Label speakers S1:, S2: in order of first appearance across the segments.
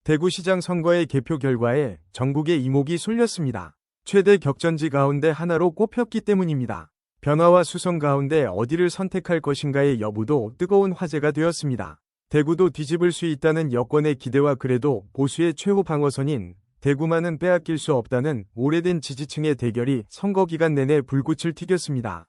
S1: 대구시장 선거의 개표 결과에 전국의 이목이 쏠렸습니다. 최대 격전지 가운데 하나로 꼽혔기 때문입니다. 변화와 수성 가운데 어디를 선택할 것인가의 여부도 뜨거운 화제가 되었습니다. 대구도 뒤집을 수 있다는 여권의 기대와 그래도 보수의 최후 방어선인 대구만은 빼앗길 수 없다는 오래된 지지층의 대결이 선거 기간 내내 불꽃을 튀겼습니다.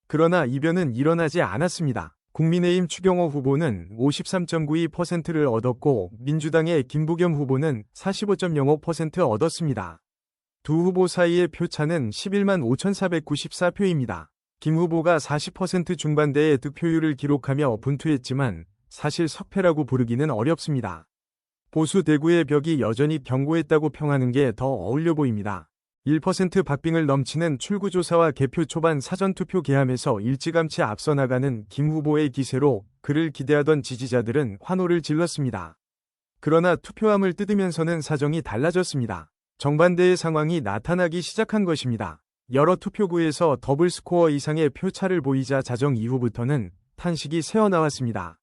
S1: 그러나 이변은 일어나지 않았습니다. 국민의힘 추경호 후보는 53.92%를 얻었고 민주당의 김부겸 후보는 45.05% 얻었습니다. 두 후보 사이의 표차는 11만 5,494표입니다. 김 후보가 40% 중반대의 득표율을 기록하며 분투했지만 사실 석패라고 부르기는 어렵습니다. 보수 대구의 벽이 여전히 견고했다고 평하는 게 더 어울려 보입니다. 1% 박빙을 넘치는 출구조사와 개표 초반 사전투표 개함에서 일찌감치 앞서 나가는 김 후보의 기세로 그를 기대하던 지지자들은 환호를 질렀습니다. 그러나 투표함을 뜯으면서는 사정이 달라졌습니다. 정반대의 상황이 나타나기 시작한 것입니다. 여러 투표구에서 더블 스코어 이상의 표차를 보이자 자정 이후부터는 탄식이 새어나왔습니다.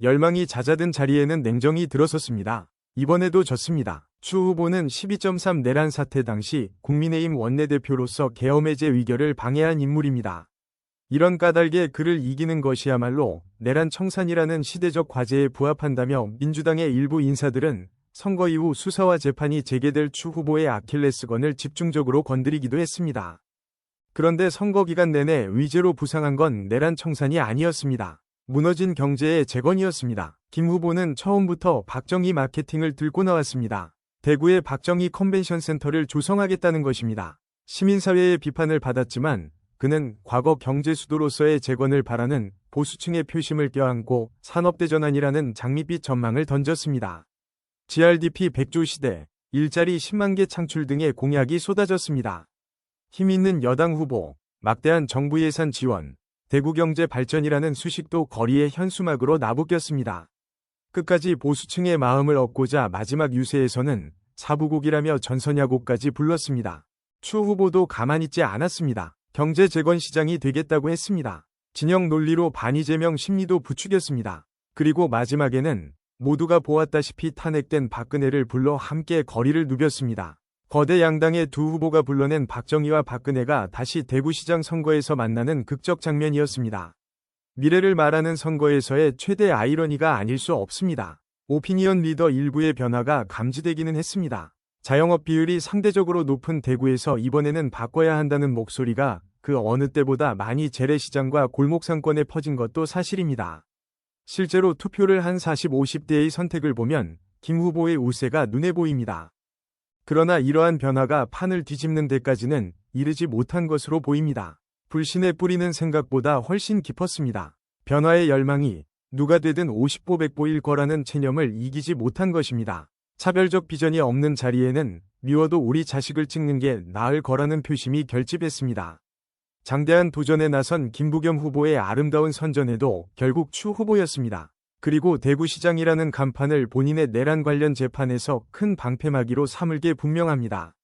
S1: 열망이 잦아든 자리에는 냉정이 들어섰습니다. 이번에도 졌습니다. 추 후보는 12.3 내란 사태 당시 국민의힘 원내대표로서 계엄해제 의결을 방해한 인물입니다. 이런 까닭에 그를 이기는 것이야말로 내란 청산이라는 시대적 과제에 부합한다며 민주당의 일부 인사들은 선거 이후 수사와 재판이 재개될 추 후보의 아킬레스건을 집중적으로 건드리기도 했습니다. 그런데 선거 기간 내내 의제로 부상한 건 내란 청산이 아니었습니다. 무너진 경제의 재건이었습니다. 김 후보는 처음부터 박정희 마케팅을 들고 나왔습니다. 대구의 박정희 컨벤션 센터를 조성하겠다는 것입니다. 시민사회의 비판을 받았지만 그는 과거 경제 수도로서의 재건을 바라는 보수층의 표심을 껴안고 산업대전환이라는 장밋빛 전망을 던졌습니다. GRDP 100조 시대, 일자리 10만 개 창출 등의 공약이 쏟아졌습니다. 힘있는 여당 후보, 막대한 정부 예산 지원, 대구 경제 발전이라는 수식도 거리의 현수막으로 나부꼈습니다. 끝까지 보수층의 마음을 얻고자 마지막 유세에서는 사부곡이라며 전선야곡까지 불렀습니다. 추 후보도 가만히 있지 않았습니다. 경제 재건 시장이 되겠다고 했습니다. 진영 논리로 반이재명 심리도 부추겼습니다. 그리고 마지막에는 모두가 보았다시피 탄핵된 박근혜를 불러 함께 거리를 누볐습니다. 거대 양당의 두 후보가 불러낸 박정희와 박근혜가 다시 대구시장 선거에서 만나는 극적 장면이었습니다. 미래를 말하는 선거에서의 최대 아이러니가 아닐 수 없습니다. 오피니언 리더 일부의 변화가 감지되기는 했습니다. 자영업 비율이 상대적으로 높은 대구에서 이번에는 바꿔야 한다는 목소리가 그 어느 때보다 많이 재래시장과 골목상권에 퍼진 것도 사실입니다. 실제로 투표를 한 40, 50대의 선택을 보면 김 후보의 우세가 눈에 보입니다. 그러나 이러한 변화가 판을 뒤집는 데까지는 이르지 못한 것으로 보입니다. 불신에 뿌리는 생각보다 훨씬 깊었습니다. 변화의 열망이 누가 되든 50보 100보일 거라는 체념을 이기지 못한 것입니다. 차별적 비전이 없는 자리에는 미워도 우리 자식을 찍는 게 나을 거라는 표심이 결집했습니다. 장대한 도전에 나선 김부겸 후보의 아름다운 선전에도 결국 추 후보였습니다. 그리고 대구시장이라는 간판을 본인의 내란 관련 재판에서 큰 방패막이로 삼을 게 분명합니다.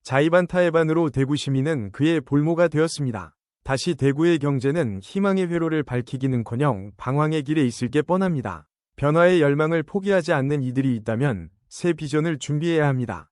S1: 자의반타의반으로 대구 시민은 그의 볼모가 되었습니다. 다시 대구의 경제는 희망의 회로를 밝히기는커녕 방황의 길에 있을 게 뻔합니다. 변화의 열망을 포기하지 않는 이들이 있다면 새 비전을 준비해야 합니다.